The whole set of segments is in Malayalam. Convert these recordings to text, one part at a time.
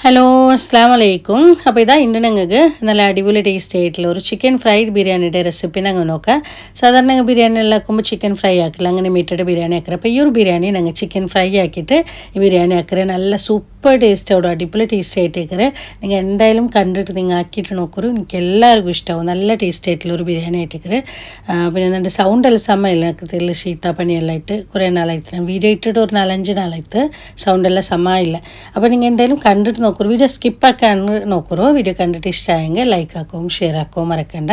ഹലോ അസ്സാം വലൈക്കും. അപ്പോൾ ഇതാ ഇന്ന് ഞങ്ങൾക്ക് നല്ല അടിപൊളി ടേസ്റ്റ് ആയിട്ടുള്ള ഒരു ചിക്കൻ ഫ്രൈ ബിരിയാണിയുടെ റെസിപ്പി ഞങ്ങൾ നോക്കാം. സാധാരണ ബിരിയാണി എല്ലാക്കുമ്പോൾ ചിക്കൻ ഫ്രൈ ആക്കില്ല, അങ്ങനെ മീറ്റഡ് ബിരിയാണി ആക്കുക. അപ്പോൾ ഈ ഒരു ബിരിയാണി ഞങ്ങൾ ചിക്കൻ ഫ്രൈ ആക്കിയിട്ട് ഈ ബിരിയാണി ആക്കുക. നല്ല സൂപ്പർ ടേസ്റ്റോടെ അടിപൊളി ടേസ്റ്റ് ആയിട്ടേക്കറ്. നിങ്ങൾ എന്തായാലും കണ്ടിട്ട് നിങ്ങൾ ആക്കിയിട്ട് നോക്കൂ, എനിക്ക് എല്ലാവർക്കും ഇഷ്ടമാവും. നല്ല ടേസ്റ്റ് ആയിട്ടുള്ള ഒരു ബിരിയാണി ആയിട്ടേക്കറ്. പിന്നെ എൻ്റെ സൗണ്ടെല്ലാം സമയമില്ല, എനിക്ക് തെല്ല് ശീത്താപ്പണിയെല്ലാം ആയിട്ട് കുറേ നാളായിട്ട് ഞാൻ വീഡിയോ ഇട്ടിട്ട് ഒരു 4-5 നാളായിട്ട് സൗണ്ടെല്ലാം സമയമില്ല. അപ്പോൾ നിങ്ങൾ എന്തായാലും കണ്ടിട്ട് നോക്കൂ, വീഡിയോ സ്കിപ്പാക്കാൻ നോക്കൂ. വീഡിയോ കണ്ടിട്ട് ഇഷ്ടമായെങ്കിൽ ലൈക്ക് ആക്കും ഷെയർ ആക്കും മറക്കണ്ട.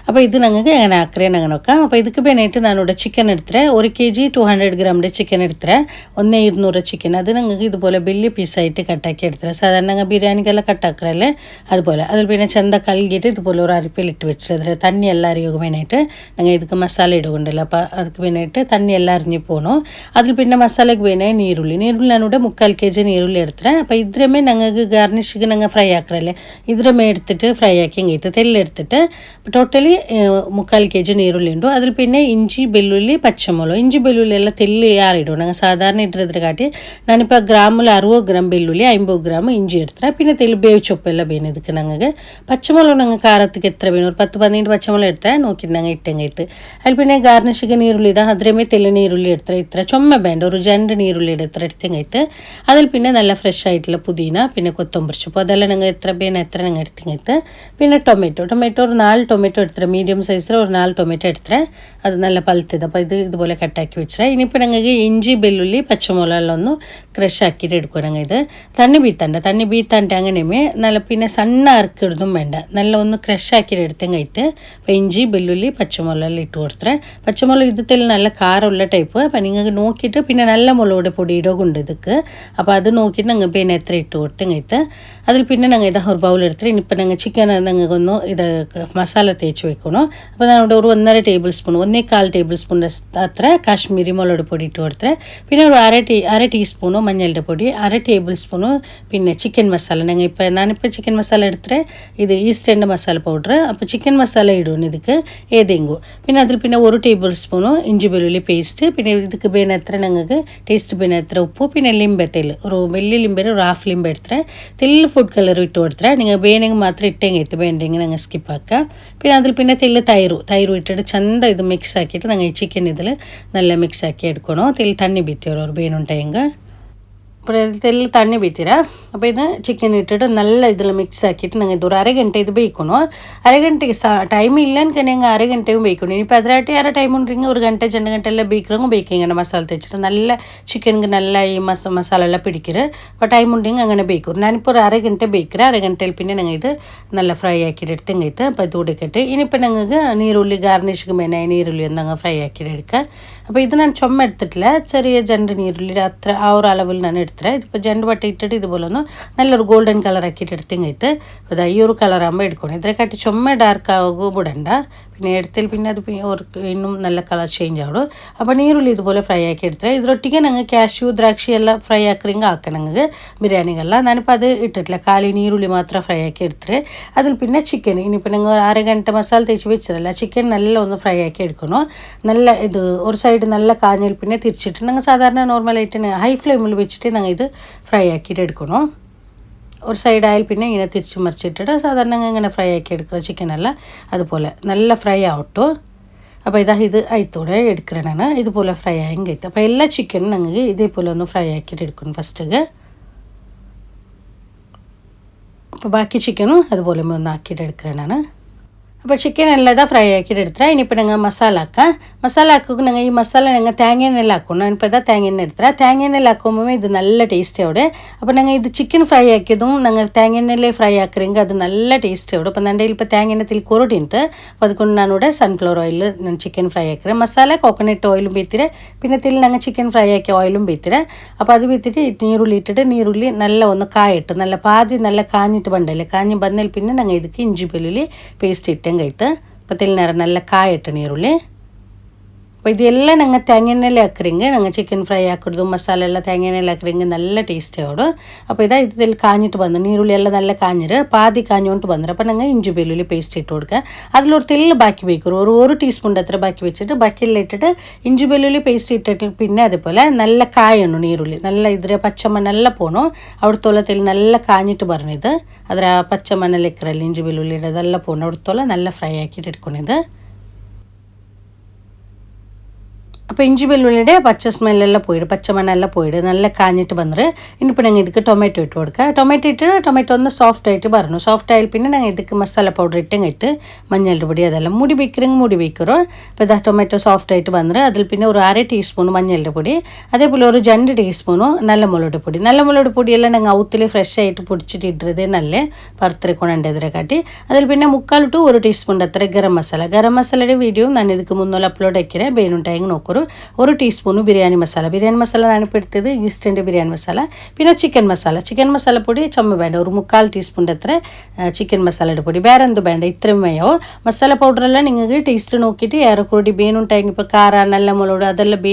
അപ്പോൾ ഇത് ഞങ്ങൾക്ക് എങ്ങനെ ആക്കറേന്ന് അങ്ങനെ നോക്കാം. അപ്പോൾ ಇದಕ್ಕೆ ಬೇನಾയിട്ട് ഞാനിവിടെ ചിക്കൻ എടുത്തേ 1 kg 200 ഗ്രാമിൻ്റെ ചിക്കൻ എടുത്തേ 1,200 ചിക്കൻ. അത് ഞങ്ങൾക്ക് ഇതുപോലെ വലിയ പീസായിട്ട് കട്ടാക്കി എടുത്തേ. സാധാരണ ഞങ്ങൾ ബിരിയാണിക്കെല്ലാം കട്ടാക്കറല്ലേ അതുപോലെ. അതിൽ പിന്നെ ചെന്ത കഴുകിയിട്ട് ഇതുപോലെ ഒരു അരിപ്പിലിട്ട് വെച്ചിട്ട് തണ്ണി എല്ലാം അറിയുക വേനായിട്ട് ഞങ്ങൾ ಇದಕ್ಕೆ മസാല ഇടുകൊണ്ടല്ലോ. അപ്പോൾ ಅದಕ್ಕೆ വേനായിട്ട് തണ്ണി എല്ലാം അരിഞ്ഞു പോകണം. അതിൽ പിന്നെ മസാലയ്ക്ക് വേണേ നീരുള്ളി ഞാനിവിടെ 3/4 kg നീരുള്ളി എടുത്തേ. അപ്പോൾ ഇത്രമേ ഞങ്ങൾക്ക് ഗാർണിഷിക്ക് ഞങ്ങൾ ഫ്രൈ ആക്കറല്ലേ, ഇത്രമേ എടുത്തിട്ട് ഫ്രൈ ആക്കി ഇങ്ങനത്തെ തെല്ലെടുത്തിട്ട് ടോട്ടലി 3/4 kg നീരുള്ളി ഉണ്ട്. അതിൽ പിന്നെ ഇഞ്ചി വെല്ലുള്ളി പച്ചമുളക്. ഇഞ്ചി വെല്ലുള്ളി എല്ലാം തെല്ല് ആറിടും. ഞങ്ങൾ സാധാരണ ഇട്ടിട്ട് കാട്ടി ഞാനിപ്പോൾ ഗ്രാമിൽ 60 ഗ്രാം വെല്ലുള്ളി 50 ഗ്രാം ഇഞ്ചി എടുത്തേ. പിന്നെ തെല്ല് വേവിച്ചൊപ്പെല്ലാം വേണം ಇದಕ್ಕೆ. ഞങ്ങൾക്ക് പച്ചമുളക് ഞങ്ങൾ കാരത്തേക്ക് എത്ര വേണം ഒരു 10-12 പച്ചമുളക് എടുത്തേ നോക്കി ഞങ്ങൾ ഇട്ടെങ്കത്ത്. അതിൽ പിന്നെ ഗാർണിഷിക്ക് നീരുള്ളി ഇതാ അതിരമേ തെല്ല് നീരുള്ളി എടുത്തേ. ഇത്ര ചുമ വേണ്ട ഒരു 2 നീരുള്ളി എടുത്തെങ്കത്ത്. അതിൽ പിന്നെ നല്ല ഫ്രഷ് ആയിട്ടുള്ള പുതിന പിന്നെ കൊത്തമ്പരി സൊപ്പ് അതെല്ലാം ഞങ്ങൾ എത്ര വേണം എത്ര ഞങ്ങൾ എടുത്തെങ്കത്ത്. പിന്നെ ടൊമാറ്റോ ഒരു 4 ടൊമാറ്റോ എടുത്തേ, മീഡിയം സൈസിൽ ഒരു 4 ടൊമാറ്റോ എടുത്തേ. അത് നല്ല പഴുത്തത്. അപ്പോൾ ഇതുപോലെ കട്ടാക്കി വെച്ചേ. ഇനിയിപ്പോൾ ഞങ്ങൾക്ക് ഇഞ്ചി വെല്ലുള്ളി പച്ചമുളകെല്ലാം ഒന്ന് ക്രഷ് ആക്കിയിട്ട് എടുക്കുക. ഞങ്ങൾ ഇത് തണ്ണി ബീത്താണ്ട് അങ്ങനെയുമേ നല്ല പിന്നെ സണ്ണ അരക്കിടുന്നതും വേണ്ട, നല്ല ഒന്ന് ക്രഷ് ആക്കിയിട്ട് എടുത്തെങ്കയിട്ട്. അപ്പോൾ ഇഞ്ചി വെല്ലുള്ളി പച്ചമുളകെല്ലാം ഇട്ട് കൊടുത്തേ. പച്ചമുളക് ഇതിൽ നല്ല കാരമുള്ള ടൈപ്പ്. അപ്പോൾ നിങ്ങൾക്ക് നോക്കിയിട്ട് പിന്നെ നല്ല മുളക് പൊടി ഇടുകൊണ്ട് ಇದಕ್ಕೆ. അപ്പോൾ അത് നോക്കിയിട്ട് ഞങ്ങൾ പിന്നെ എത്ര ഇട്ട് കൊടുത്തെങ്കയിട്ട്. അതിൽ പിന്നെ ഞങ്ങൾ ഇത് ഒരു ബൗൾ എടുത്തിട്ട് ഇനിയിപ്പോൾ ഞങ്ങൾ ചിക്കൻ ഞങ്ങൾക്കൊന്ന് ഇത് മസാല തേച്ച് വെക്കണം. അപ്പോൾ ഞാനിവിടെ ഒരു 1.5 ടേബിൾ സ്പൂൺ 1.25 ടേബിൾ സ്പൂൺ അത്ര കാശ്മീരി മുളക് പൊടി ഇട്ട് കൊടുത്തേ. പിന്നെ ഒരു അര ടീസ്പൂണ് മഞ്ഞളുടെ പൊടി, 1 ടേബിൾ സ്പൂണ് പിന്നെ ചിക്കൻ മസാല. ഞാനിപ്പോൾ ചിക്കൻ മസാല എടുത്തേ. ഇത് ഈസ്റ്റേൻ്റെ മസാല പൗഡർ. അപ്പോൾ ചിക്കൻ മസാല ഇടുന്നു ಇದಕ್ಕೆ ഏതെങ്കിലും. പിന്നെ അതിൽ പിന്നെ 1 ടേബിൾ സ്പൂണ് ഇഞ്ചി വെല്ലുള്ളി പേസ്റ്റ്. പിന്നെ ಇದಕ್ಕೆ ಬೇನೆ എത്ര ഞങ്ങൾക്ക് ടേസ്റ്റ് ಬೇನೆ എത്ര ഉപ്പ്. പിന്നെ ലിംബെ തെല്ല് ഒരു വലിയ ലിംബെ ഒരു ഹാഫ് ലിംബെ എടുത്തേ. തെല്ല് ഫുഡ് കളർ ഇട്ട് കൊടുത്തേ. നിങ്ങൾ ಬೇನೆಗೆ ಮಾತ್ರ ഇട്ടെങ്കിൽ ಬೇണ്ടെങ്കിൽ ഞങ്ങൾ സ്കിപ്പ് ആക്കുക. പിന്നെ അതിൽ പിന്നെ തെല്ല് തൈര് ഇട്ടിട്ട് ചന്ത ഇത് മിക്സ് ആക്കിയിട്ട് ഞങ്ങൾ ഈ ചിക്കൻ ഇതിൽ നല്ല മിക്സ് ആക്കി എടുക്കണം. തെല്ല് തണ്ണി ബീത്തിയോളൂ ഒരു ಬೇನುಂಟಾയെങ്കിൽ. അപ്പോൾ തെല്ല് തണ്ണി ബീത്തിര. അപ്പോൾ ഇത് ചിക്കൻ ഇട്ടിട്ട് നല്ല ഇതിൽ മിക്സ് ആക്കിയിട്ട് ഞങ്ങൾ ഇത് ഒരു 1/2 ಗಂಟೆ ഇത് ಬೇಯಿക്കണം. 1/2 ಗಂಟೆಗೆ ടൈം ഇല്ല എനിക്ക് ഞങ്ങൾ 1/2 ಗಂಟೆയും ಬೇಯಿക്കണം. ഇനിയിപ്പോൾ അതിനായിട്ട് 1/2 ടൈം ഉണ്ടെങ്കിൽ 1 ಗಂಟೆ 2 ಗಂಟೆ എല്ലാം ಬೇಯಿக்கிறவங்க ಬೇಯಿക്കിങ്ങനെ മസാല തേച്ചിട്ട് നല്ല ചിക്കനിക്ക് നല്ല ഈ മസാല എല്ലാം പിടിക്കരുത്. അപ്പോൾ ടൈം ഉണ്ടെങ്കിൽ അങ്ങനെ ಬೇಯಿക്കും. ഞാനിപ്പോൾ ഒരു 1/2 ಗಂಟೆ ಬೇಯಿக்கிறേ. 1/2 ಗಂಟೆയിൽ പിന്നെ ഞങ്ങൾ ഇത് നല്ല ഫ്രൈ ആക്കിയിട്ട് എടുത്തെങ്കത്ത്. അപ്പോൾ ഇത് ഉടുക്കട്ട് ഇനിയിപ്പോൾ ഞങ്ങൾക്ക് നീരുള്ളി ഗാർണിഷിക്ക് മേനെ നീരുള്ളി ഒന്നങ്ങ് ഫ്രൈ ആക്കിയിട്ട് എടുക്കുക. അപ്പോൾ ഇത് ഞാൻ ചുമ എടുത്തിട്ടില്ല, ചെറിയ ജണ്ട് നീരുള്ളി അത്ര ആ ഒരു അളവിൽ ഞാൻ എടുത്തേ. ഇതിപ്പോൾ ജണ്ട് വട്ടി ഇട്ടിട്ട് ഇതുപോലെ ഒന്ന് നല്ലൊരു ഗോൾഡൻ കളർ ആക്കിയിട്ട് എടുത്തെങ്കത്ത്. അപ്പോൾ ഈ ഒരു കളറാകുമ്പോൾ എടുക്കണം. ഇതിനെക്കാട്ടി ചുമ ഡാർക്ക് ആവുക വിടണ്ട. പിന്നെ എടുത്തിൽ പിന്നെ അത് ഇന്നും നല്ല കളർ ചേഞ്ച് ആവും. അപ്പോൾ നീരുള്ളി ഇതുപോലെ ഫ്രൈ ആക്കി എടുത്തേ. ഇതിലൊട്ടിക്ക് ഞങ്ങൾ കാഷ്യൂ ദ്രാക്ഷി എല്ലാം ഫ്രൈ ആക്കണമെങ്കിൽ ആക്കണം ഞങ്ങൾക്ക് ബിരിയാണികളെല്ലാം. ഞാനിപ്പോൾ അത് ഇട്ടിട്ടില്ല, കാലി നീരുള്ളി മാത്രം ഫ്രൈ ആക്കി എടുത്തേ. അതിൽ പിന്നെ ചിക്കൻ ഇനിയിപ്പോൾ ഞങ്ങൾ 1/2 ಗಂಟೆ മസാല തേച്ച് വെച്ചിട്ടില്ല. ചിക്കൻ നല്ല ഒന്ന് ഫ്രൈ ആക്കി എടുക്കണം. നല്ല ഇത് ഒരു സൈഡ് നല്ല കാഞ്ഞിൽ പിന്നെ തിരിച്ചിട്ട് ഞങ്ങൾ സാധാരണ നോർമലായിട്ട് ഹൈ ഫ്ലെയിമിൽ വെച്ചിട്ട് ഞങ്ങൾ ഇത് ഫ്രൈ ആക്കിയിട്ട് എടുക്കണം. ഒരു സൈഡായാൽ പിന്നെ ഇങ്ങനെ തിരിച്ച് മറിച്ചിട്ടിട്ട് സാധാരണ ഇങ്ങനെ ഫ്രൈ ആക്കി എടുക്കുക ചിക്കനെല്ലാം. അതുപോലെ നല്ല ഫ്രൈ ആവട്ടോ. അപ്പോൾ ഇത് ആയിത്തൂടെ എടുക്കണതാണ് ഇതുപോലെ ഫ്രൈ ആയെങ്കിൽ കഴിക്കും. അപ്പോൾ എല്ലാ ചിക്കനും ഞങ്ങൾക്ക് ഇതേപോലെ ഒന്ന് ഫ്രൈ ആക്കിയിട്ട് എടുക്കണം ഫസ്റ്റ്. അപ്പോൾ ബാക്കി ചിക്കനും അതുപോലെ ഒന്ന് ആക്കിയിട്ട് എടുക്കണതാണ്. അപ്പോൾ ചിക്കൻ എല്ലാം ഇതാ ഫ്രൈ ആക്കിയിട്ട് എടുത്തേ. ഇനിയിപ്പോൾ ഞങ്ങൾ മസാല ആക്കാം. മസാല ആക്കുക ഞങ്ങൾ ഈ മസാല ഞങ്ങൾ തേങ്ങയെണ്ണയിൽ ആക്കണം. ഞാനിപ്പോൾ ഇതാ തേങ്ങയെണ്ണ എടുത്തേ. തേങ്ങയെണ്ണയിൽ ആക്കുമ്പോൾ ഇത് നല്ല ടേസ്റ്റ് അവിടെ. അപ്പോൾ ഞങ്ങൾ ഇത് ചിക്കൻ ഫ്രൈ ആക്കിയതും ഞങ്ങൾ തേങ്ങയെണ്ണയിൽ ഫ്രൈ ആക്കുമെങ്കിൽ അത് നല്ല ടേസ്റ്റ് അവിടെ. അപ്പോൾ എൻ്റെ ഇപ്പോൾ തേങ്ങയെണ്ണത്തിൽ കൊറോട്ടിന്ത്. അപ്പോൾ അതുകൊണ്ട് ഞാനിവിടെ സൺഫ്ലവർ ഓയിൽ ഞാൻ ചിക്കൻ ഫ്രൈ ആക്കിയത്. മസാല കോക്കനട്ട് ഓയിലും ബീത്തിരെ. പിന്നെ ഇതിൽ ഞങ്ങൾ ചിക്കൻ ഫ്രൈ ആക്കിയ ഓയിലും ബീത്തിരെ. അപ്പോൾ അത് ബീത്തിട്ട് നീരുള്ളി ഇട്ടിട്ട് നീരുള്ളി നല്ല ഒന്ന് കായിട്ട് നല്ല പാതി നല്ല കാഞ്ഞിട്ട് ബണ്ടല്ലേ. കാഞ്ഞ് ബന്നൽ പിന്നെ ഞങ്ങൾ ಇದಕ್ಕೆ ഇഞ്ചി വെല്ലുള്ളി പേസ്റ്റ് ഇട്ട് കഴിത്ത്. അപ്പോൾ തെല്ല് നേരം നല്ല കായിട്ട് നീരുള്ളി. അപ്പോൾ ಇದೆಲ್ಲ ನಂಗೆ ತೇಂಗ ಎಣ್ಣೆಲೆ ಹಾಕ್ರಿಂಗೆ ನಂಗೆ ಚಿಕನ್ ಫ್ರೈ ಹಾಕಿಡ್ದು ಮಸಾಲೆ ಎಲ್ಲ ತೇಂಗ ಎಣ್ಣೆಲೆ ಹಾಕ್ರಿಂಗೆ നല്ല ടേസ്റ്റ് ആവും. അപ്പോൾ ഇതാ ഇതിൽ കാഞ്ഞിട്ട് വന്നു നീരുള്ളി എല്ലാം നല്ല കാഞ്ഞിട്ട് പാതി കാഞ്ഞുകൊണ്ട് വന്നു. അപ്പോൾ ഞങ്ങൾ ഇഞ്ചി വെല്ലുള്ളി പേസ്റ്റ് ഇട്ട് കൊടുക്കുക. അതിലൊരു തെല്ല് ബാക്കി വയ്ക്കും, ഒരു ടീസ്പൂൺ അത്ര ബാക്കി വെച്ചിട്ട് ബാക്കിയെല്ലാം ഇട്ടിട്ട് ഇഞ്ചി വെല്ലുള്ളി പേസ്റ്റ് ഇട്ടിട്ട് പിന്നെ അതേപോലെ നല്ല കായണം നീരുള്ളി നല്ല ഇದ್ರ പച്ചമണ്ണെല്ലാം പോകണം. അവിടുത്തോളം തെല്ല് നല്ല കാഞ്ഞിട്ട് പറഞ്ഞത് ಅದರ പച്ചമണ്ണെല്ലാം ഇക്കറല്ല ഇഞ്ചി വെല്ലുള്ളി ഇതെല്ലാം പോകണം. അവിടുത്തോളം നല്ല ഫ്രൈ ആക്കിയിട്ട് എടുക്കണിത്. അപ്പോൾ ഇഞ്ചി വെല്ലുള്ളിയുടെ പച്ച സ്മെല്ലെല്ലാം പോയിട്ട് പച്ചമണ്ണെല്ലാം പോയിട്ട് നല്ല കാഞ്ഞിട്ട് വന്നിട്ട് ഇനിയിപ്പോൾ ഞങ്ങൾ ഇതിക്ക് ടൊമാറ്റോ ഇട്ട് കൊടുക്കുക. ടൊമാറ്റോ ഇട്ടിട്ട് ടൊമാറ്റോ ഒന്ന് സോഫ്റ്റ് ആയിട്ട് പറഞ്ഞു. സോഫ്റ്റ് ആയാൽ പിന്നെ ഞങ്ങൾ ഇതിക്ക് മസാല പൗഡർ ഇട്ടും കഴിട്ട് മഞ്ഞളുടെ പൊടി അതെല്ലാം മൂടി വയ്க்கிறെങ്കിൽ മൂടി വയ്க்கிறോ. അപ്പോൾ ഇതാ ടൊമാറ്റോ സോഫ്റ്റ് ആയിട്ട് വന്നിട്ട് അതിൽ പിന്നെ ഒരു 1/2 ടീസ്പൂൺ മഞ്ഞളുടെ പൊടി, അതേപോലെ ഒരു 2 ടീസ്പൂണോ നല്ല മുളക് പൊടി. നല്ല മുളക് പൊടിയെല്ലാം ഞങ്ങൾ ഔത്തിൽ ഫ്രഷ് ആയിട്ട് പൊടിച്ചിട്ട് ഇട്ടത് നല്ല പറുത്തിരിക്കൊണ്ടതിനെ കാട്ടി. അതിൽ പിന്നെ 3/4 to 1 ടീസ്പൂൺ അത്ര ഗരം മസാലയുടെ വീഡിയോ ഞാൻ ഇതിക്ക് മുന്നോട്ട് അപ്ലോഡ് ആക്കിയത് വേണുണ്ടായെങ്കിൽ നോക്കൂ. 1 ടീസ്പൂൺ ബിരിയാണി മസാല ഞാനിപ്പോൾ എടുത്തത് ഈസ്റ്റിൻ്റെ ബിരിയാണി മസാല. പിന്നെ ചിക്കൻ മസാല പൊടി ചുമ വേണ്ട ഒരു 3/4 ടീസ്പൂൺ അത്ര ചിക്കൻ മസാലയുടെ പൊടി. വേറെ എന്ത് വേണ്ട, ഇത്രയും വേയോ. മസാല പൗഡറെല്ലാം നിങ്ങൾക്ക് ടേസ്റ്റ് നോക്കിയിട്ട് ഏറെക്കൂടി ബേനുണ്ടായെങ്കിൽ ഇപ്പോൾ കാര നല്ല മുളക് അതെല്ലാം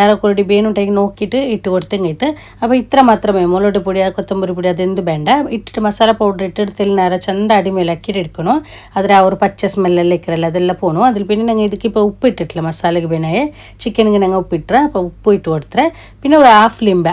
ഏറെക്കൂടി ബേനുണ്ടായെങ്കിൽ നോക്കിയിട്ട് ഇട്ട് കൊടുത്തെങ്കിൽ. അപ്പോൾ ഇത്ര മാത്രമേ മുളക് പൊടി കൊത്തമ്പരി പൊടി അതെന്ത് വേണ്ട. ഇട്ടിട്ട് മസാല പൗഡർ ഇട്ടിട്ട് തെല്ലിനേരം ചന്ത അടിമേലാക്കിയിട്ട് എടുക്കണം. അതിൽ ആ ഒരു പച്ച സ്മെല്ലെല്ലാം ഇക്കറല്ല അതെല്ലാം പോകണം. അതിൽ പിന്നെ ഞങ്ങൾ ഇതിക്ക് ഇപ്പോൾ ഉപ്പ് ഇട്ടിട്ടില്ല മസാലയ്ക്ക് വേണേ ചിക്കനിಗೆ ഞങ്ങൾ ഉപ്പിട്ടേ. അപ്പോൾ ഉപ്പ് ഇട്ട് കൊടുത്തേ. പിന്നെ ഒരു ഹാഫ് ലിംബ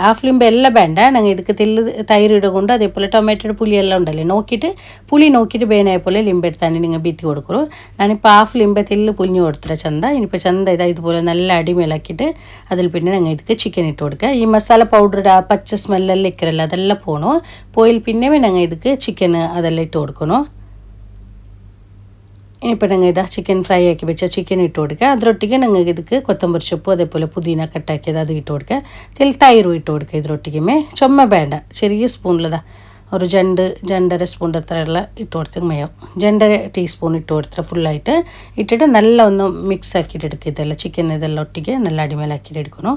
എല്ലാം വേണ്ട. ഞങ്ങൾ ഇതിക്ക് തെല്ല് തൈര് ഇടുകൊണ്ട് അതേപോലെ ടൊമാറ്റോയുടെ പുളിയെല്ലാം ഉണ്ടല്ലേ നോക്കിയിട്ട് പുളി നോക്കിയിട്ട് വേനായ പോലെ ലിംബ എടുത്താൽ നിങ്ങൾ ബീത്തി കൊടുക്കൂ. ഞാനിപ്പോൾ ഹാഫ് ലിംബ തെല്ല് പുളിഞ്ഞ് കൊടുത്തേ ചന്ത. ഇനിയിപ്പോൾ ചന്ത ഇതുപോലെ നല്ല അടിമേലാക്കിയിട്ട് അതിൽ പിന്നെ ഞങ്ങൾ ഇതിക്ക് ചിക്കൻ ഇട്ട് കൊടുക്കുക. ഈ മസാല പൗഡറുടെ ആ പച്ച സ്മെല്ലെല്ലാം ഇക്കറല്ല അതെല്ലാം പോകണം. പോയിൽ പിന്നെ ഞങ്ങൾ ഇതിക്ക് ചിക്കൻ അതെല്ലാം ഇട്ട് കൊടുക്കണം. ഇനിയിപ്പോൾ ഞങ്ങൾ ഇതാ ചിക്കൻ ഫ്രൈ ആക്കി വെച്ച ചിക്കൻ ഇട്ട് കൊടുക്കുക. അതിരൊട്ടിക്ക് ഞങ്ങൾക്ക് ഇതിക്ക് കൊത്തമ്പരി ചുപ്പ് അതേപോലെ പുതിന കട്ടാക്കിയത് അത് ഇട്ട് കൊടുക്കുക. തൈരും ഇട്ട് കൊടുക്കുക. ഇതിരൊട്ടിക്കുമേ ചുമ വേണ്ട, ചെറിയ സ്പൂണിലതാ ഒരു 2.5 സ്പൂൺ അത്രയുള്ള ഇട്ട് കൊടുത്ത് മയോ 2 ടീസ്പൂൺ ഇട്ട് കൊടുത്തിട്ട് ഫുള്ളായിട്ട് ഇട്ടിട്ട് നല്ല ഒന്ന് മിക്സ് ആക്കിയിട്ട് എടുക്കുക. ഇതെല്ലാം ചിക്കൻ ഇതെല്ലാം ഒട്ടിക്ക് നല്ല അടിമേലാക്കിയിട്ട് എടുക്കണം.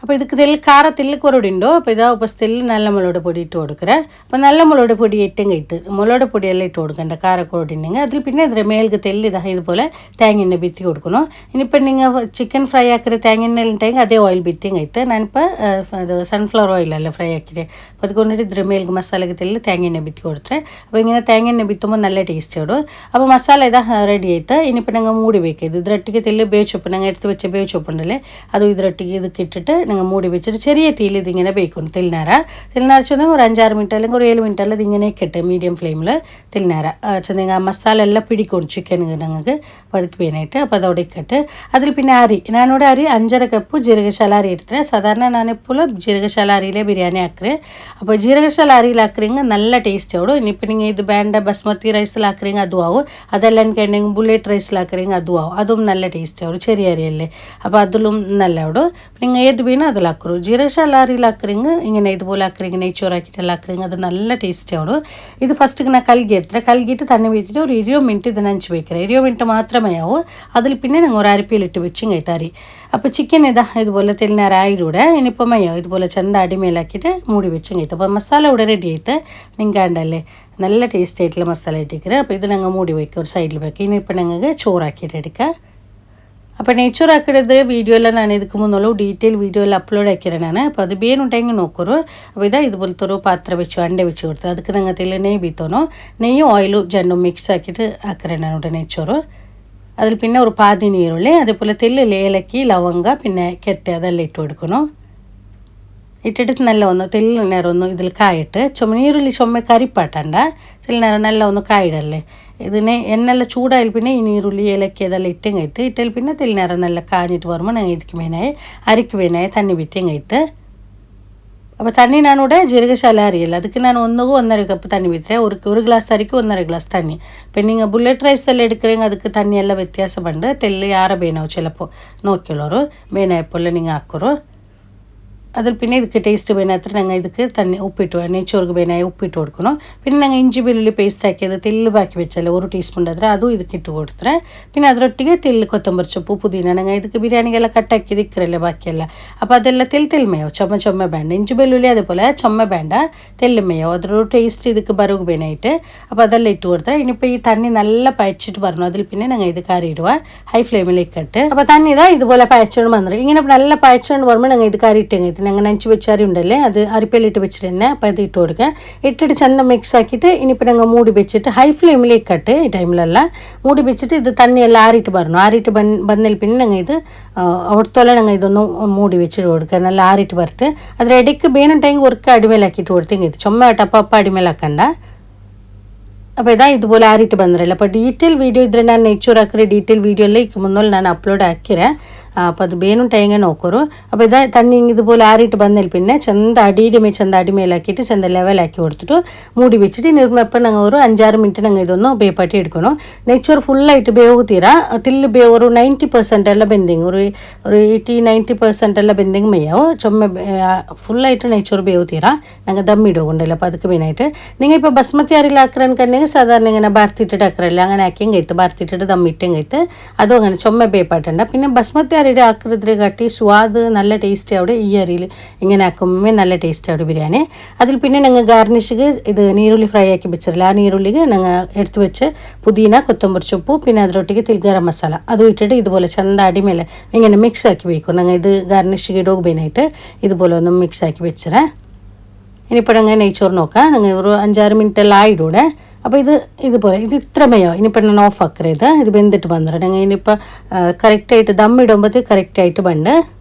അപ്പോൾ இதுக்கு தெல் காரத்தில் கொரடிண்டோ. അപ്പോൾ ഇതാ ഉപ്പത്തിൽ നല്ല മുളക് പൊടി ഇട്ട് കൊടുക്കുക. അപ്പോൾ നല്ല മുളക് പൊടി ഇട്ടും കഴിത്ത് മുളക് പൊടിയെല്ലാം ഇട്ട് കൊടുക്കണ്ട കാര കൊരടിണ്ടെങ്കിൽ അതിൽ പിന്നെ ഇതിൽ മേൽക്ക് തെല്ല് ഇതാ ഇതുപോലെ തേങ്ങ ബിത്തി കൊടുക്കണം. ഇനിയിപ്പോൾ നിങ്ങൾ ചിക്കൻ ഫ്രൈ ആക്കിയ തേങ്ങ ഉണ്ടെങ്കിൽ അതേ ഓയിൽ ബിത്തിയും കഴിത്ത്. ഞാനിപ്പോൾ അത് സൺഫ്ലവർ ഓയിലല്ലേ ഫ്രൈ ആക്കിയത്. അപ്പോൾ അതുകൊണ്ടിട്ട് ഇതിൽ മേൽക്ക് മസാലയ്ക്ക് തെല്ല് തേങ്ങ ബിത്തി കൊടുത്തേ. അപ്പോൾ ഇങ്ങനെ തേങ്ങ ബിത്തുമ്പോൾ നല്ല ടേസ്റ്റ് ആവും. അപ്പോൾ മസാല ഇതാ റെഡി ആയിട്ട് ഇനിയിപ്പോൾ ഞങ്ങൾ മൂടി വയ്ക്കുക. ഇതിരട്ടിക്ക് തെല്ല് വേവിച്ചൊപ്പ് ഞങ്ങൾ എടുത്ത് വെച്ച വേവിച്ചൊപ്പുണ്ടല്ലേ അതും ഇതിരട്ടിക്ക് ഇതൊക്കെ ഇട്ടിട്ട് ഞങ്ങൾ മൂടി വെച്ചിട്ട് ചെറിയ തീയിൽ ഇതിങ്ങനെ ബേക്കണം. തെല്ലിനാര ചെന്നാൽ ഒരു 5-6 മിനിറ്റ് അല്ലെങ്കിൽ ഒരു 7 മിനിറ്റ് എല്ലാം ഇതിങ്ങനെ ഇക്കട്ടെ മീഡിയം ഫ്ലെയിമിൽ തെല്ലിനാര ചെന്നെങ്കിൽ ആ മസാല എല്ലാം പിടിക്കും ചിക്കൻ ഞങ്ങൾക്ക്. അപ്പോൾ അതിക്ക് വേനായിട്ട് അപ്പോൾ അതവിടെ ഇക്കട്ട്. അതിൽ പിന്നെ അരി ഞാനിവിടെ അരി 5.5 കപ്പ് ജീരകശാല അരി എടുത്തേ. സാധാരണ ഞാനെപ്പോഴും ജീരകശാല അരിയിലെ ബിരിയാണി ആക്കറ്. അപ്പോൾ ജീരകശാല അരിയിൽ ആക്കറിങ്ങ നല്ല ടേസ്റ്റ് ആവും. ഇനിയിപ്പോൾ നിങ്ങൾ ഇത് വേണ്ട ബസ്മതി റൈസിൽ ആക്കറിങ്ങ അതും ആവും. അതെല്ലാം എനിക്ക് ഉണ്ടെങ്കിൽ ബുള്ളറ്റ് റൈസിൽ ആക്കറിങ്ങ അതും ആവും. അതും നല്ല ടേസ്റ്റ് ആവും. ചെറിയ അരിയല്ലേ അപ്പോൾ അതിലും നല്ല ആവും. നിങ്ങൾ ഏത് വീണോ അതിൽ ആക്കറു. ജീരകശാല അരിയിൽ ആക്കറിങ്ങ ഇങ്ങനെ ഇതുപോലെ ആക്കറിങ്ങ നെയ്ച്ചോറാക്കിയിട്ടെല്ലാം ആക്കറിങ്ങ അത് നല്ല ടേസ്റ്റ് ആവും. ഇത് ഫസ്റ്റ് ഞാൻ കൽകിയിട്ട് തന്നെ വീട്ടിട്ട് ഒരു 20 മിനിറ്റ് ഇത് നനച്ച് വയ്ക്കുക. 20 മിനിറ്റ് മാത്രമേ ആവും. അതിൽ പിന്നെ ഞങ്ങൾ ഒരു അരപ്പിയിലിട്ട് വെച്ചും കഴിത്താറി. അപ്പോൾ ചിക്കൻ ഇതാ ഇതുപോലെ തെല്ലിനാരായിലൂടെ ഇനിയിപ്പോൾ മയോ ഇതുപോലെ ചന്ത അടിമേലാക്കിയിട്ട് മൂടി വെച്ചും കഴിത്തു. അപ്പോൾ മസാല ഇവിടെ റെഡി ആയിട്ട് നിങ്ങൾ കണ്ടല്ലേ നല്ല ടേസ്റ്റ് ആയിട്ടുള്ള മസാല ഇട്ടിരിക്കുക. അപ്പോൾ ഇത് ഞങ്ങൾ മൂടി വയ്ക്കുക ഒരു സൈഡിൽ വയ്ക്കുക. ഇനിയിപ്പോൾ ഞങ്ങൾക്ക് ചോറാക്കിയിട്ട് എടുക്കുക. അപ്പോൾ നെയ്ച്ചോറാക്കിയത് വീഡിയോ എല്ലാം ഞാൻ ഇതിക്ക് മുന്നുള്ള ഡീറ്റെയിൽ വീഡിയോ എല്ലാം അപ്ലോഡ് ആക്കിയതാണ്. അപ്പോൾ അത് ಬೇನುಂಟೆಂಗೆ ನೋಕೋರು. അപ്പോൾ ഇതാ ഇതുപോലത്തെ ഒരു പാത്രം വെച്ച് അണ്ട വെച്ച് കൊടുത്തു. ಅದಕ್ಕೆ ನಂಗೆ ತೆಲ್ಲ നെയ്യ് ബീത്തോനോ നെയ്യും ഓയിലും രണ്ടും മിക്സ് ആക്കിയിട്ട് ആക്കറാണ് ഇവിടെ നെയ്ച്ചോറ്. അതിൽ പിന്നെ ഒരു പാതി നീരുള്ളി അതേപോലെ തെല്ലിൽ ഏലക്കി ലവങ്ക പിന്നെ കെത്ത അതെല്ലാം ഇട്ട് കൊടുക്കണം. ഇട്ടിട്ട് നല്ല ഒന്ന് തെല്ല് നേരം ഒന്ന് ഇതിൽ കായിട്ട് നീരുള്ളി ചുമ കരിപ്പാട്ടണ്ട തെല്ല് നേരം നല്ല ഒന്ന് കായിടല്ലേ. ഇതിനെ എന്നെല്ലാം ചൂടായാൽ പിന്നെ ഈ നീരുള്ളി ഏലക്കി അതെല്ലാം ഇട്ടും കഴിത്ത് ഇട്ടാൽ പിന്നെ തെല്ല് നേരം നല്ല കാഞ്ഞിട്ട് വരുമ്പോൾ ഞങ്ങൾ ഇതിക്ക് വേനായി അരിക്ക് വേനായി തണ്ണി വിത്തിയും കഴിത്ത്. അപ്പോൾ തണ്ണി ഞാനിവിടെ ജീരകശാല അരിയല്ല ಅದಕ್ಕೆ ನಾನು 1.5 കപ്പ് തണ്ണി വിത്തേ. ഒരു ഗ്ലാസ് അരിക്ക് 1.5 ഗ്ലാസ് തണ്ണി. പിന്നെ നിങ്ങൾ ബുള്ളറ്റ് റൈസ് എല്ലാം എടുക്കുകയെങ്കിൽ ಅದಕ್ಕೆ തണ്ണി എല്ലാം വ്യത്യാസമുണ്ട്. തെല്ല് യാറെ ಬೇನಾವು ചിലപ്പോൾ നോക്കിയുള്ളവർ ಬೇನಾയപ്പോൾ നിങ്ങൾ ആക്കുറു. അതിൽ പിന്നെ ಇದಕ್ಕೆ ಟೇಸ್ಟ್ ಬೇನಾತ್ರ ನಂಗೆ ಇದಕ್ಕೆ ತಣ್ಣಿ ಉಪ್ಪಿಟ್ಟು നെയ്ച്ചോർക്ക് ಬೇನಾയി ഉപ്പിട്ട് കൊടുക്കണം. പിന്നെ ഞങ്ങൾ ഇഞ്ചി വെള്ളുള്ളി പേസ്റ്റ് ആക്കിയത് തെല്ല് ബാക്കി വെച്ചല്ലേ 1 ടീസ്പൂൺ ಆದ್ರೆ ಅದು ಇದಕ್ಕೆ ಇಟ್ಟು ಕೊಡ್ತಾರೆ. പിന്നെ ಅದರೊಟ್ಟಿಗೆ ತೆಲ್ಲು ಕೊತ್ತಂಬರಿ ಸೊಪ್ಪು ಪುದೀನ ನಂಗೆ ಇದಕ್ಕೆ ಬಿರಿಯಾನಿಗೆಲ್ಲ ಕಟ್ಟಾಕಿದ್ದು ಇಕ್ಕರಲ್ಲ ಬಾಕಿಯೆಲ್ಲ. അപ്പോൾ ಅದೆಲ್ಲ ತೆಲ್ ಮೇಯೋ ചൊമ്മ ಬೇണ്ട ഇഞ്ചി വെള്ളുള്ളി അതേപോലെ ചൊമ്മ ಬೇണ്ട തെല്ല് മേയോ അതൊരു ടേസ്റ്റ് ಇದಕ್ಕೆ ಬರೋಗ್ ಬೇನಾയിട്ട്. അപ്പോൾ അതെല്ലാം ഇട്ട് കൊടുത്തರೆ. ഇനിയിപ്പോൾ ഈ തണ്ണി നല്ല പയച്ചിട്ട് പറഞ്ഞു അതിൽ പിന്നെ ഞങ്ങൾ ഇത് കറി ഇടുക ഹൈ ഫ്ലെയിമിൽ ഇട്ടിട്ട്. അപ്പോൾ തണ്ണി ഇതാ ഇതുപോലെ പയച്ചുകൊണ്ട് വന്നിട്ട് ഇങ്ങനെ നല്ല പയച്ചുകൊണ്ട് വരുമ്പോൾ ഞങ്ങൾ ഇത് കറി ഇട്ടെങ്കിൽ ഞങ്ങൾ നനച്ച് വെച്ച അരി ഉണ്ടല്ലേ അത് അരിപ്പയിലിട്ട് വെച്ചിരുന്നേ. അപ്പോൾ അത് ഇട്ട് കൊടുക്കുക. ഇട്ടിട്ട് ചെന്ന മിക്സ് ആക്കിയിട്ട് ഇനിയിപ്പോൾ ഞങ്ങൾ മൂടി വെച്ചിട്ട് ഹൈ ഫ്ലെയിമിൽ ഇക്കട്ട് ഈ ടൈമിലല്ല മൂടി വെച്ചിട്ട് ഇത് തണ്ണിയെല്ലാം ആറിയിട്ട് പറഞ്ഞു ആറിയിട്ട് ಬಂದಿൽ പിന്നെ ഞങ്ങൾ ഇത് അവിടത്തോളം ഞങ്ങൾ ഇതൊന്ന് മൂടി വെച്ചിട്ട് കൊടുക്കുക നല്ല ആറിയിട്ട് വരട്ട്. അതിൽ ഇടയ്ക്ക് ಬೇನ ടൈം ഉറക്ക അടിമേലാക്കിയിട്ട് കൊടുത്തെങ്കിൽ ഇത് ചുമ്മാ ടപ്പ അടിമേലാക്കണ്ട. അപ്പോൾ ഇതാ ഇതുപോലെ ആറിയിട്ട് ಬಂದಿರಲ್ಲ. അപ്പോൾ ഡീറ്റെയിൽ വീഡിയോ ಇದ್ರೆ ನಾನು നെയ്ച്ചോറ് ಹಾಕಿರೋ ಡೀಟೇಲ್ വീഡിയോയിൽ മുന്നോൽ ನಾನು ಅಪ್ಲೋಡ್ ಹಾಕಿರೆ. അപ്പോൾ അത് ಬೇನು ಟೈಂಗೆ ನೋಕೋರು. അപ്പോൾ ഇതാ തണ്ണി ഇതുപോലെ ആറിയിട്ട് ಬಂದಿൽ പിന്നെ ചെന്ത അടിമേലാക്കിയിട്ട് ചെന്ത ലെവലാക്കി കൊടുത്തിട്ട് മൂടി വെച്ചിട്ട് നിർമ്മപ്പം ഞങ്ങൾ ഒരു 5-6 മിനിറ്റ് ഞങ്ങൾ ഇതൊന്ന് ಬೇಪಟ್ಟಿ എടുക്കണം. നെയ്ച്ചോറ് ഫുള്ളായിട്ട് ಬೇവുತ್ತೀರಾ ತಿಲ್ಲು ಬೇವು ഒരു 90% ಎಲ್ಲ ಬೆಂದಿಂಗ್ ഒരു 80-90% ಎಲ್ಲ ಬೆಂದಿಂಗ್ ಮೇಯಾವು ചൊമ്മ ഫുള്ളായിട്ട് നെയ്ച്ചോറ് ಬೇവുತ್ತೀರಾ ഞങ്ങൾ ദം ഇടുകൊണ്ടല്ലോ. അപ്പോൾ അതൊക്കെ മെയിനായിട്ട് നിങ്ങൾ ഇപ്പോൾ ബസ്മതി അരിയിൽ ആക്കണമെങ്കിൽ സാധാരണ ഇങ്ങനെ ബാർത്തിട്ടിട്ട് ആക്കറല്ല അങ്ങനെ ആക്കിയും കഴിത്ത് ബാർത്തിട്ടിട്ട് ദം ഇട്ടും കഴിത്ത് അതും അങ്ങനെ ചൊമ്മ ಬೇಪಾಟണ്ട. പിന്നെ ബസ്മതി അരിയുടെ ആക്കൃതി കാട്ടി സ്വാദ് നല്ല ടേസ്റ്റ് അവിടെ ഈ അരിയിൽ ഇങ്ങനെ ആക്കുമ്പോൾ നല്ല ടേസ്റ്റ് അവിടെ ബിരിയാണി. അതിൽ പിന്നെ ഞങ്ങൾ ഗാർണിഷിക്ക് ഇത് നീരുള്ളി ഫ്രൈ ആക്കി വെച്ചിട്ടില്ല ആ നീരുള്ളിക്ക് ഞങ്ങൾ എടുത്ത് വെച്ച് പുതിന കൊത്തമ്പരി ചൊപ്പു പിന്നെ അതിലൊട്ടിക്ക് ഗരം മസാല അതും ഇട്ടിട്ട് ഇതുപോലെ ചെന്ത അടിമേലെ ഇങ്ങനെ മിക്സ് ആക്കി വയ്ക്കും. ഞങ്ങൾ ഇത് ഗാർണിഷിക്ക് ഇടുകയായിട്ട് ഇതുപോലെ ഒന്ന് മിക്സ് ആക്കി വെച്ചറേ. ഇനിയിപ്പോൾ ഞങ്ങൾ നെയ്ച്ചോറ് നോക്കാം. ഞങ്ങൾ ഒരു 5-6 മിനിറ്റെല്ലാം ആയിടൂടെ. അപ്പോൾ ഇതുപോലെ ഇത് ഇത്രമേയോ ഇനിയിപ്പോൾ ഞാൻ ഓഫ് ആക്കരുത്. ഇത് വെന്തിട്ട് വന്നിട്ട് ഞങ്ങൾ ഇനിയിപ്പോൾ കറക്റ്റായിട്ട് ദമ്മിടുമ്പോൾ കറക്റ്റായിട്ട് ബണ്ട്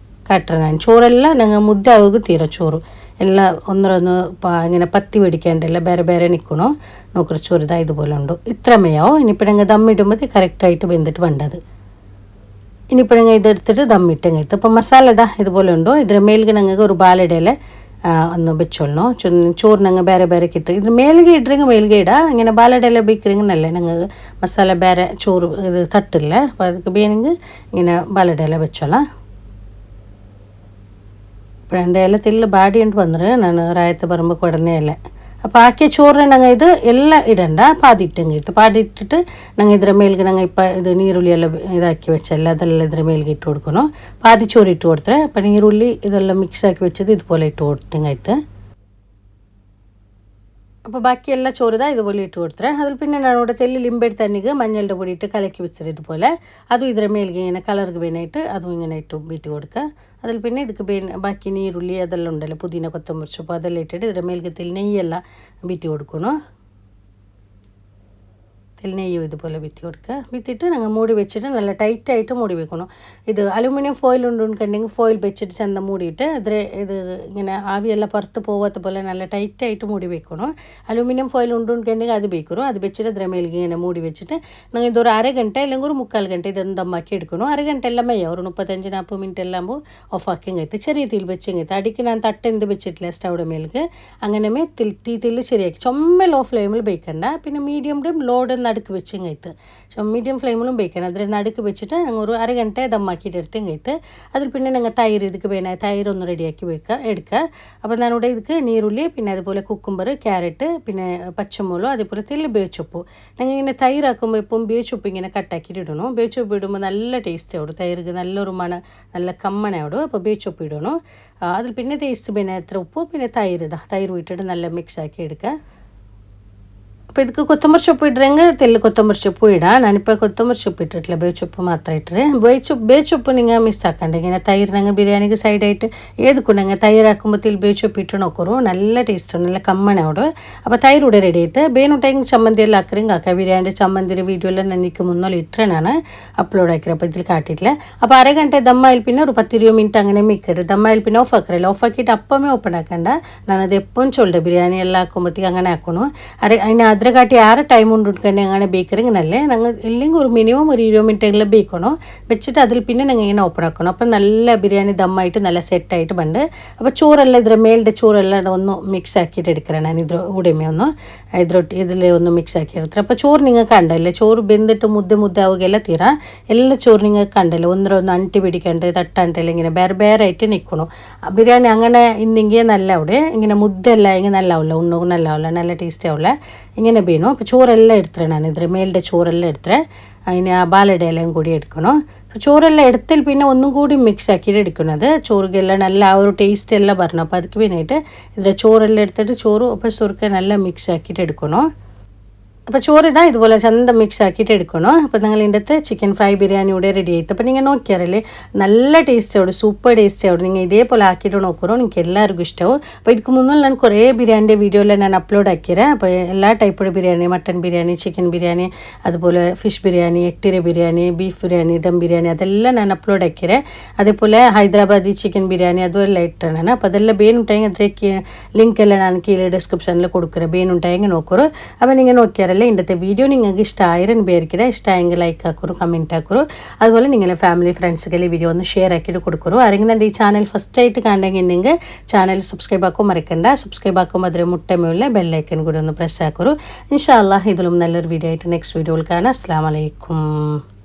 കാട്ടുന്നത് ഞാൻ ചോറെല്ലാം ഞങ്ങൾ മുദ്ദ ആവുക തീരെ ചോറ് എല്ലാം ഒന്നൊന്ന് ഇങ്ങനെ പത്തി പിടിക്കാണ്ടല്ല ಬೇರೆ നിൽക്കണോ നോക്കറ ചോറ് ഇതാ ഇതുപോലെ ഉണ്ട് ഇത്രമേയോ. ഇനിയിപ്പോൾ ഞങ്ങൾ ദമ്മിടുമ്പോൾ കറക്റ്റായിട്ട് വെന്തിട്ട് വേണ്ടത്. ഇനിയിപ്പോൾ ഞങ്ങൾ ഇതെടുത്തിട്ട് ദമ്മിട്ടെങ്കിൽ ഇപ്പോൾ മസാല ഇതാ ഇതുപോലെ ഉണ്ടോ ഇതിന് മേൽക്ക് ഞങ്ങൾക്ക് ഒരു ബാലടയിലെ ഒന്ന് വെച്ചോളണോ ചോറ് ഞങ്ങൾ ಬೇರೆ കിട്ടും. ഇതിന് മേൽಗೆ ഇട്ടെങ്കിൽ മേൽಗೆ ഇടാം ഇങ്ങനെ ബാലടയില ബേക്കറിങ്ങനല്ലേ ഞങ്ങൾ മസാല ಬೇರೆ ചോറ് ഇത് തട്ടില്ല. അപ്പോൾ അതൊക്കെ ಬೇನೆങ്കിൽ ഇങ്ങനെ ബാലടയില വെച്ചോളാം. ഇപ്പോൾ എൻ്റെ ഇല തെല്ല് ബാടിയുണ്ട് വന്നിട്ട് ഞാൻ റായത്ത് പറമ്പ് കൊടുന്നേ ഇല്ല. അപ്പോൾ ആക്കിയ ചോറിനെ ഞങ്ങൾ ഇത് എല്ലാം ഇടണ്ട പാതിയിട്ടെങ്കിൽ പാതിയിട്ടിട്ട് ഞങ്ങൾ ഇതിൻ്റെ മേൽക്ക് ഞങ്ങൾ ഇപ്പം ഇത് നീരുള്ളിയെല്ലാം ഇതാക്കി വെച്ചല്ല അതെല്ലാം ഇതിൻ്റെ മേൽക്ക് ഇട്ട് കൊടുക്കണം. പാതി ചോറ് ഇട്ട് കൊടുത്തേ. അപ്പം നീരുള്ളി ഇതെല്ലാം മിക്സ് ആക്കി വെച്ചത് ഇതുപോലെ ഇട്ട് കൊടുത്തെങ്കിൽ അപ്പോൾ ബാക്കിയെല്ലാം ചോറ് ഇതാ ഇതുപോലെ ഇട്ട് കൊടുത്തേ. അതിൽ പിന്നെ ഞാനിവിടെ തെല്ല് ലിമ്പെടുത്ത് തന്നിക്ക് മഞ്ഞളുടെ പൊടി ഇട്ട് കലക്കി വെച്ചത് ഇതുപോലെ അതും ഇതിൻ്റെ മേൽക്ക് ഇങ്ങനെ കളർക്ക് വേനായിട്ട് അതും ഇങ്ങനെ ഇട്ട് വീട്ടി കൊടുക്കുക. അതിൽ പിന്നെ ಇದಕ್ಕೆ ബാക്കി നീരുള്ളി അതെല്ലാം ഉണ്ടല്ലോ പുതിന കൊത്തമ്പരി ചൊപ്പ് അതെല്ലാം ഇട്ടിട്ട് ഇതിൻ്റെ മേൽക്ക് തെല്ല് നെയ്യെല്ലാം വീട്ടി കൊടുക്കണം. തെല്ല് നെയ്യും ഇതുപോലെ വിറ്റി കൊടുക്കുക. വിറ്റിട്ട് ഞങ്ങൾ മൂടി വെച്ചിട്ട് നല്ല ടൈറ്റായിട്ട് മൂടി വെക്കണം. ഇത് അലുമിനിയം ഫോയിൽ ഉണ്ടെങ്കിൽ ഫോയിൽ വെച്ചിട്ട് ചെന്ത മൂടിയിട്ട് ഇത് ഇങ്ങനെ ആവിയെല്ലാം പുറത്ത് പോകാത്ത പോലെ നല്ല ടൈറ്റായിട്ട് മൂടി വെക്കണം. അലുമിനിയം ഫോയിൽ ഉണ്ടെങ്കിൽ അത് വെക്കണം. അത് വെച്ചിട്ട് ഇതിൻ്റെ മേൽക്ക് ഇങ്ങനെ മൂടി വെച്ചിട്ട് ഞങ്ങൾ ഇതൊരു 1/2 ഗಂಟೆ അല്ലെങ്കിൽ ഒരു 3/4 ഗಂಟೆ ഇതൊന്ന് ദമ്മാക്കി എടുക്കണം. 1/2 ഗಂಟೆ എല്ലാം മെയ്യ ഒരു 35-40 മിനിറ്റ് എല്ലാം ഓഫ് ആക്കി കഴിത്ത് ചെറിയ തീയിൽ വെച്ചെങ്കിൽ അടിക്ക് ഞാൻ തട്ടെന്ത് വെച്ചിട്ടില്ല സ്റ്റൗടെ മേൽക്ക് അങ്ങനെ തീയിൽ ശരിയാക്കി ചുമ്മ ലോ ഫ്ലെയിമിൽ ബേക്കണ്ട. പിന്നെ മീഡിയം ലോഡ് നടുക്ക് വെച്ചും കഴിത്ത് മീഡിയം ഫ്ലെയിമിലും ബേക്കണം. അതിൽ നടുക്ക് വെച്ചിട്ട് ഞങ്ങൾ ഒരു 1/2 ഗಂಟೆ ദമ്മാക്കിയിട്ട് എടുത്തും കഴിത്ത് അതിൽ പിന്നെ ഞങ്ങൾ തൈര് ഇതിക്ക് വേണേ തൈര് ഒന്ന് റെഡിയാക്കി എടുക്കുക. അപ്പോൾ ഞാനിവിടെ ഇതിക്ക് നീരുള്ളി പിന്നെ അതുപോലെ കുക്കുംബർ ക്യാരറ്റ് പിന്നെ പച്ചമുളക് അതേപോലെ തെല്ല് ಬೇಚೊಪ್ಪು ഞങ്ങൾ ഇങ്ങനെ തൈരാക്കുമ്പോൾ ഇപ്പം ಬೇಚೊಪ್ಪು ഇങ്ങനെ കട്ടാക്കിയിട്ട് ഇടണം. ಬೇಚೊಪ್ಪು ഇടുമ്പോൾ നല്ല ടേസ്റ്റ് ആവും തൈർക്ക് നല്ലൊരു നല്ല കമ്മണ ആവും. അപ്പോൾ ಬೇಚೊಪ್ಪು ഇടണം. അതിൽ പിന്നെ ടേസ്റ്റ് പിന്നെ എത്ര ഉപ്പ് പിന്നെ തൈര് ഇട്ടിട്ട് നല്ല മിക്സ് ആക്കി എടുക്കുക. അപ്പോൾ ಇದಕ್ಕೆ ಕೊತ್ತಂಬರಿ ಸೊಪ್ಪು ಇಡ್ರಂಗೆ ತೆಲ್ಲು ಕೊತ್ತಂಬರಿ ಸೊಪ್ಪು ನಾನಿപ്പോൾ ಕೊತ್ತಂಬರಿ ಸೊಪ್ಪು ಇಟ್ಟಿട്ടില്ല ಬೇಚೊಪ್ಪು ಮಾತ್ರ ಇಟ್ಟರೆ ಬೇಚೊಪ್ಪು നിങ്ങൾ മിസ് ആക്കണ്ട. ഇങ്ങനെ തൈര് ഞങ്ങൾ ബിരിയാണിക്ക് സൈഡായിട്ട് ഏതൊക്കെ ഞങ്ങൾ തൈര് ആക്കുമ്പോൾ ಬೇಚೊಪ್ಪು ഇട്ട് നോക്കറു നല്ല ടേസ്റ്റ് നല്ല കമ്മണ അവിടെ. അപ്പോൾ തൈര് ഇവിടെ റെഡി ആയിട്ട് ಬೇನುಂಟೆಂಗ್ ചമ്മന്തി എല്ലാം ആക്കറിങ് ആക്കുക. ബിരിയാണിൻ്റെ ചമ്മന്തിയുടെ വീഡിയോ എല്ലാം എനിക്ക് മുന്നോൽ ഇട്ടാണ് അപ്ലോഡ് ആക്കിയത്. അപ്പോൾ ഇതിൽ കാട്ടിയിട്ടില്ല. അപ്പോൾ 1/2 ഗಂಟೆ ദമ്മായിൽ പിന്നെ ഒരു 10-20 മിനിറ്റ് അങ്ങനെ മിക്കട്ട് ദമ്മായിൽ പിന്നെ ഓഫ് ആക്കറില്ല. ഓഫ് ആക്കിയിട്ട് അപ്പമേ ഓപ്പൺ ആക്കണ്ട. ഞാനത് എപ്പോഴും ചൊല്ലുണ്ട് ബിരിയാണി എല്ലാം ആക്കുമ്പോഴത്തേക്ക് അങ്ങനെ ആക്കണു. അതിന് ഇത്ര കാട്ടി ആറ് ടൈം കൊണ്ടിരിക്കാൻ അങ്ങനെ ബേക്കറിങ് നല്ലേ ഞങ്ങൾ ഇല്ലെങ്കിൽ ഒരു മിനിമം ഒരു 20 മിനിറ്റെങ്കിലും ബേക്കണം വെച്ചിട്ട് അതിൽ പിന്നെ ഞങ്ങൾ ഇങ്ങനെ ഓപ്പൺ ആക്കണം അപ്പം നല്ല ബിരിയാണി ദമ്മായിട്ട് നല്ല സെറ്റായിട്ട് ಬಂದು അപ്പോൾ ചോറെല്ലാം ಇದರ ಮೇಲ್ಡೆ ചോറെല്ലാം ഒന്ന് മിക്സ് ആക്കിയിട്ട് എടുക്കണം ഞാൻ ഇದ್ರ ഉടമೆ ഒന്ന് ഇതിലെ ഒന്ന് മിക്സ് ആക്കി എടുത്തിട്ട് അപ്പോൾ ചോറ് നിങ്ങൾക്ക് കണ്ടല്ലേ ചോറ് ಬೆಂದಿട്ട് മുദ്ദ ആവുകയെല്ലാം തീരാ ಎಲ್ಲ ചോറ് നിങ്ങൾക്ക് കണ്ടല്ലേ ഒന്നൊന്ന് ಅಂಟಿ പിടിക്കണ്ടേ തട്ടാണ്ടല്ലേ ഇങ്ങനെ ಬೇರೆ ആയിട്ട് നിൽക്കണം ബിരിയാണി അങ്ങനെ ഇന്നെങ്കിൽ നല്ല അവിടെ ഇങ്ങനെ മുദ്ദെല്ലാം ഇങ്ങനെ നല്ല ആവില്ല ഉണ്ണു നല്ല ആവില്ല നല്ല ടേസ്റ്റി ആവില്ല ഇങ്ങനെ ಬೇನು അപ്പോൾ ചോറെല്ലാം എടുത്തിട്ട് ನಾನು ഇದ್ರ ಮೇಲ್ಡೆ ചോറെല്ലാം എടുത്തിട്ട് അതിന് ആ ബാലയുടെ എല്ലാം കൂടി എടുക്കണം അപ്പോൾ ചോറെല്ലാം എടുത്തിൽ പിന്നെ ഒന്നും കൂടി മിക്സ് ആക്കിയിട്ട് എടുക്കുന്നത് ചോറിಗೆല്ലാം നല്ല ആ ഒരു ടേസ്റ്റ് എല്ലാം വരണം അപ്പോൾ ಅದಕ್ಕೆ വേണ്ടിയിട്ട് ഇതിൽ ചോറെല്ലാം എടുത്തിട്ട് ചോറ് അപ്പോൾ സുർക്ക നല്ല മിക്സ് ആക്കിയിട്ട് എടുക്കണം അപ്പോൾ ചോറ് ഇതാ ഇതുപോലെ ചന്ത മിക്സ് ആക്കിയിട്ട് എടുക്കണം അപ്പോൾ നിങ്ങൾ ഇതിൻ്റെ അകത്ത് ചിക്കൻ ഫ്രൈ ബിരിയാണി ഇവിടെ റെഡി ആയിട്ട് അപ്പോൾ നിങ്ങൾ നോക്കിയാറല്ലേ നല്ല ടേസ്റ്റ് ആവും സൂപ്പർ ടേസ്റ്റ് ആവും നിങ്ങൾ ഇതേപോലെ ആക്കിയിട്ട് നോക്കറോ നിങ്ങൾക്ക് എല്ലാവർക്കും ഇഷ്ടമാവും അപ്പോൾ ಇದಕ್ಕೆ മുന്നേ ഞാൻ കുറേ ബിരിയാണിൻ്റെ വീഡിയോ എല്ലാം ഞാൻ അപ്ലോഡ് ആക്കിയേ അപ്പോൾ എല്ലാ ടൈപ്പുള്ള ബിരിയാണി മട്ടൻ ബിരിയാണി ചിക്കൻ ബിരിയാണി അതുപോലെ ഫിഷ് ബിരിയാണി എട്ടിര ബിരിയാണി ബീഫ് ബിരിയാണി ദം ബിരിയാണി അതെല്ലാം ഞാൻ അപ്ലോഡ് ആക്കിയേ അതേപോലെ ഹൈദരാബാദി ചിക്കൻ ബിരിയാണി അതുമെല്ലാം ഇട്ടാണ് അപ്പോൾ അതെല്ലാം ಬೇನುಂಟಾയെങ്കിൽ ಅದಕ್ಕೆ ಲಿಂಕ್ ಎಲ್ಲ ನಾನು ಕೀழே ಡಿಸ್ಕ್ರಿಪ್ಷನಲ್ಲಿ ಕೊಡುಕರೆ ಬೇನುಂಟಾയെങ്കിൽ നോക്കറോ അപ്പോൾ നിങ്ങൾ നോക്കിയാറല്ലേ ഇന്നത്തെ വീഡിയോ നിങ്ങൾക്ക് ഇഷ്ടമായിരം പേർക്കിടെ ഇഷ്ടമായെങ്കിൽ ലൈക്ക് ആക്കുറു കമൻറ്റ് ആക്കുറു അതുപോലെ നിങ്ങളെ ഫാമിലി ഫ്രണ്ട്സുകൾ ഈ വീഡിയോ ഒന്ന് ഷെയർ ആക്കിയിട്ട് കൊടുക്കുറു ആരെങ്കിലും ഈ ചാനൽ ഫസ്റ്റ് ആയിട്ട് കണ്ടെങ്കിൽ നിങ്ങൾ ചാനൽ സബ്സ്ക്രൈബ് ആക്കും മറക്കണ്ട സബ്സ്ക്രൈബ് ആക്കുമ്പോൾ അതിൽ മുട്ടമുള്ള ബെല്ലൈക്കൻ കൂടി ഒന്ന് പ്രസ് ആക്കുറു ഇൻഷാ അല്ലാഹ് ഇതിലും നല്ലൊരു വീഡിയോ ആയിട്ട് നെക്സ്റ്റ് വീഡിയോയിൽ കാണാം അസ്സലാമു അലൈക്കും